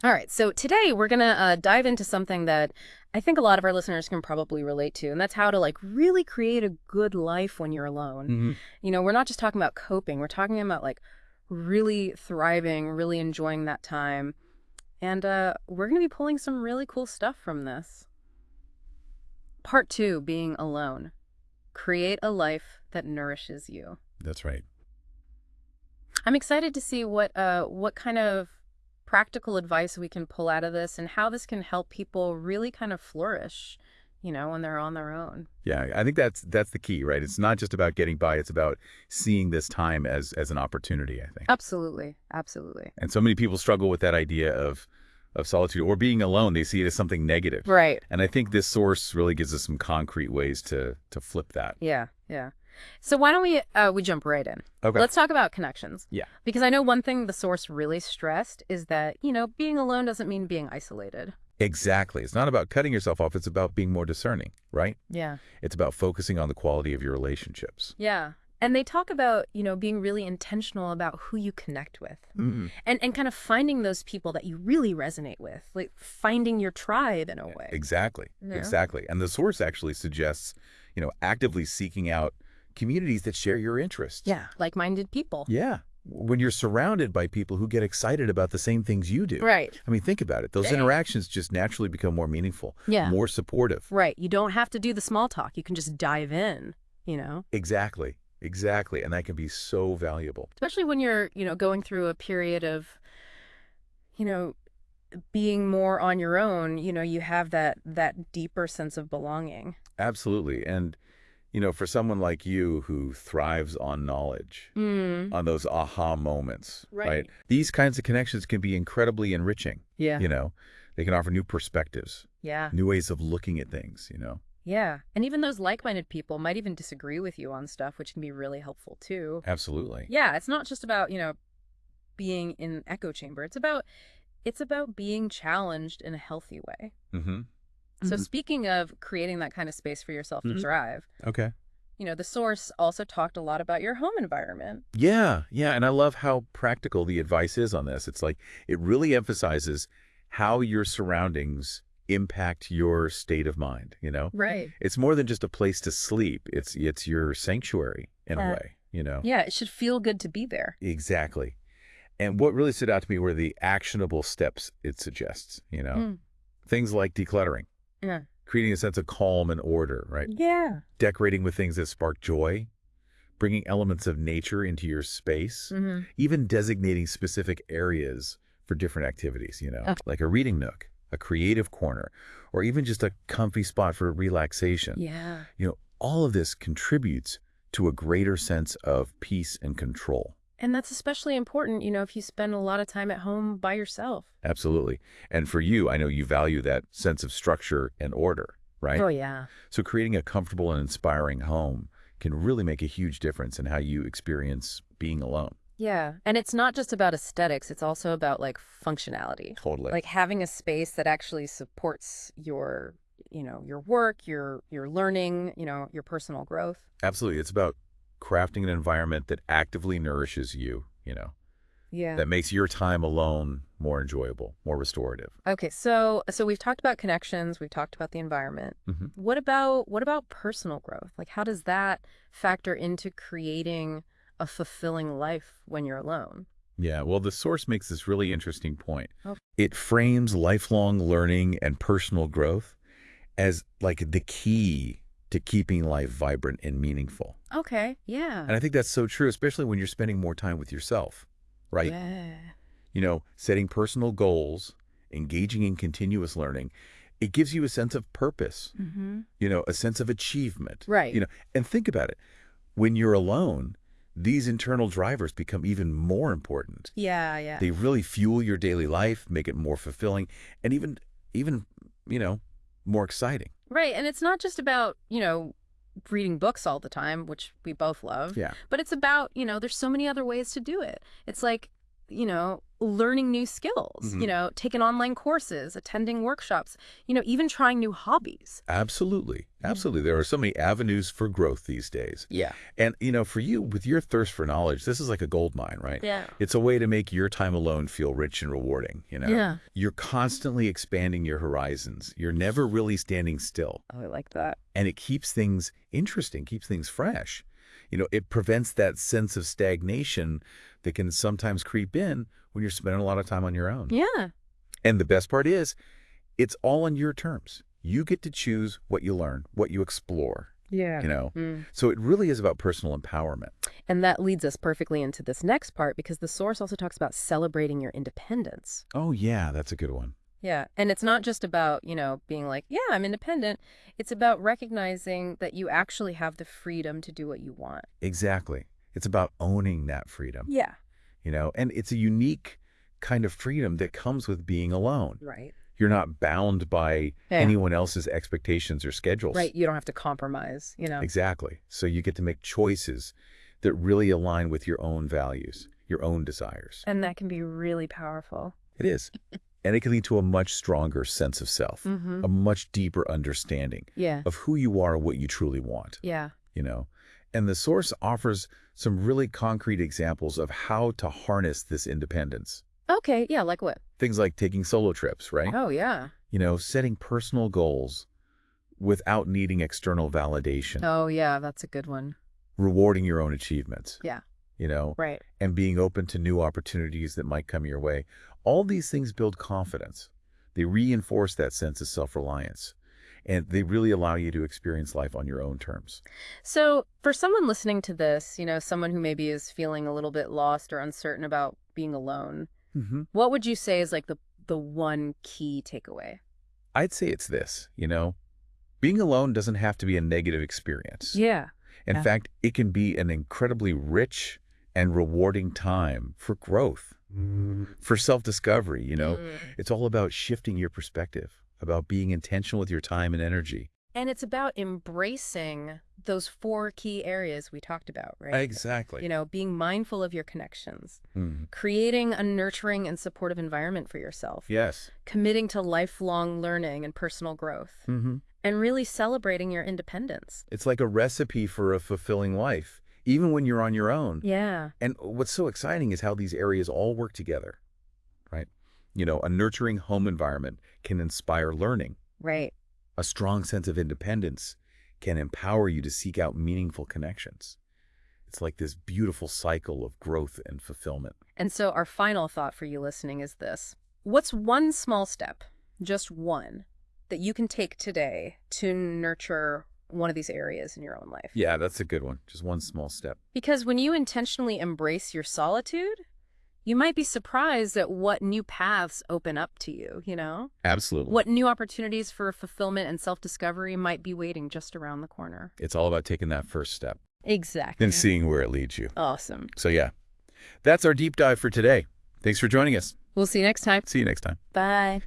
All right, so today we're going to dive into something that I think a lot of our listeners can probably relate to, and that's how to really create a good life when you're alone. Hmm. We're not just talking about coping, we're talking about really thriving, really enjoying that time. And we're going to be pulling some really cool stuff from this. Part 2, being alone. Create a life that nourishes you. That's right. I'm excited to see what kind of practical advice we can pull out of this and how this can help people really kind of flourish, when they're on their own. Yeah, I think that's the key, right? It's not just about getting by, it's about seeing this time as an opportunity, I think. Absolutely. Absolutely. And so many people struggle with that idea of solitude or being alone. They see it as something negative. Right. And I think this source really gives us some concrete ways to flip that. Yeah. Yeah. So why don't we jump right in? Okay. Let's talk about connections. Yeah. Because I know one thing the source really stressed is that, being alone doesn't mean being isolated. Exactly. It's not about cutting yourself off. It's about being more discerning, right? Yeah. It's about focusing on the quality of your relationships. Yeah. And they talk about, being really intentional about who you connect with. Mm-hmm. And kind of finding those people that you really resonate with, like finding your tribe in a way. Exactly. Yeah. Exactly. And the source actually suggests, actively seeking out communities that share your interests. Yeah, like-minded people. Yeah. When you're surrounded by people who get excited about the same things you do. Right. I mean, think about it. Those interactions just naturally become more meaningful, Yeah. more supportive. Right. You don't have to do the small talk. You can just dive in, Exactly. Exactly. And that can be so valuable. Especially when you're, going through a period of, being more on your own, you have that deeper sense of belonging. Absolutely. And, for someone like you who thrives on knowledge, on those aha moments, right? These kinds of connections can be incredibly enriching. Yeah. They can offer new perspectives, Yeah. new ways of looking at things, Yeah. And even those like-minded people might even disagree with you on stuff, which can be really helpful too. Absolutely. Yeah. It's not just about, being in an echo chamber. It's about being challenged in a healthy way. Mm-hmm. So speaking of creating that kind of space for yourself to thrive, Okay. the source also talked a lot about your home environment. Yeah. Yeah. And I love how practical the advice is on this. It's like it really emphasizes how your surroundings impact your state of mind, Right. It's more than just a place to sleep. It's your sanctuary in a way, Yeah, it should feel good to be there. Exactly. And what really stood out to me were the actionable steps it suggests, things like decluttering, Yeah. creating a sense of calm and order, right? Yeah. Decorating with things that spark joy, bringing elements of nature into your space, even designating specific areas for different activities, like a reading nook, a creative corner, or even just a comfy spot for relaxation. Yeah. All of this contributes to a greater sense of peace and control. And that's especially important, if you spend a lot of time at home by yourself. Absolutely. And for you, I know you value that sense of structure and order, right? Oh, yeah. So creating a comfortable and inspiring home can really make a huge difference in how you experience being alone. Yeah. And it's not just about aesthetics. It's also about functionality. Totally. Like having a space that actually supports your, your work, your learning, your personal growth. Absolutely. It's about crafting an environment that actively nourishes you, Yeah. that makes your time alone more enjoyable, more restorative. Okay, so we've talked about connections, we've talked about the environment. Mm-hmm. What about personal growth? Like how does that factor into creating a fulfilling life when you're alone? Yeah, well, the source makes this really interesting point. Oh. It frames lifelong learning and personal growth as the key to keeping life vibrant and meaningful. Okay, yeah. And I think that's so true, especially when you're spending more time with yourself, right? Yeah. Setting personal goals, engaging in continuous learning, it gives you a sense of purpose, a sense of achievement. Right. And think about it. When you're alone, these internal drivers become even more important. Yeah, yeah. They really fuel your daily life, make it more fulfilling, and even more exciting. Right, and it's not just about, reading books all the time, which we both love. Yeah. But it's about, there's so many other ways to do it. It's like, learning new skills, taking online courses, attending workshops, even trying new hobbies. Absolutely. Absolutely. There are so many avenues for growth these days. Yeah. And, for you, with your thirst for knowledge, this is like a gold mine, right? Yeah. It's a way to make your time alone feel rich and rewarding, Yeah. You're constantly expanding your horizons. You're never really standing still. Oh, I like that. And it keeps things interesting, keeps things fresh. It prevents that sense of stagnation that can sometimes creep in when you're spending a lot of time on your own. Yeah. And the best part is, it's all on your terms. You get to choose what you learn, what you explore. Yeah. So it really is about personal empowerment. And that leads us perfectly into this next part, because the source also talks about celebrating your independence. Oh, yeah, that's a good one. Yeah. And it's not just about, being like, yeah, I'm independent. It's about recognizing that you actually have the freedom to do what you want. Exactly. It's about owning that freedom. Yeah. And it's a unique kind of freedom that comes with being alone. Right. You're not bound by anyone else's expectations or schedules. Right. You don't have to compromise, Exactly. So you get to make choices that really align with your own values, your own desires. And that can be really powerful. It is. And it can lead to a much stronger sense of self, a much deeper understanding of who you are and what you truly want. Yeah. And the source offers some really concrete examples of how to harness this independence. Okay. Yeah. Like what? Things like taking solo trips, right? Oh, yeah. Setting personal goals without needing external validation. Oh, yeah. That's a good one. Rewarding your own achievements. Yeah. Right. And being open to new opportunities that might come your way. All these things build confidence. They reinforce that sense of self-reliance. And they really allow you to experience life on your own terms. So for someone listening to this, someone who maybe is feeling a little bit lost or uncertain about being alone, what would you say is like the one key takeaway? I'd say it's this, being alone doesn't have to be a negative experience. Yeah. In fact, it can be an incredibly rich and rewarding time for growth, for self-discovery. It's all about shifting your perspective, about being intentional with your time and energy. And it's about embracing those 4 key areas we talked about, right? Exactly. Being mindful of your connections, creating a nurturing and supportive environment for yourself. Yes. Committing to lifelong learning and personal growth, and really celebrating your independence. It's like a recipe for a fulfilling life, even when you're on your own. Yeah. And what's so exciting is how these areas all work together, right? A nurturing home environment can inspire learning. Right. A strong sense of independence can empower you to seek out meaningful connections. It's like this beautiful cycle of growth and fulfillment. And so our final thought for you listening is this. What's one small step, just one, that you can take today to nurture one of these areas in your own life? Yeah, that's a good one. Just one small step. Because when you intentionally embrace your solitude, you might be surprised at what new paths open up to you, Absolutely. What new opportunities for fulfillment and self-discovery might be waiting just around the corner. It's all about taking that first step. Exactly. And seeing where it leads you. Awesome. So yeah, that's our deep dive for today. Thanks for joining us. We'll see you next time. See you next time. Bye.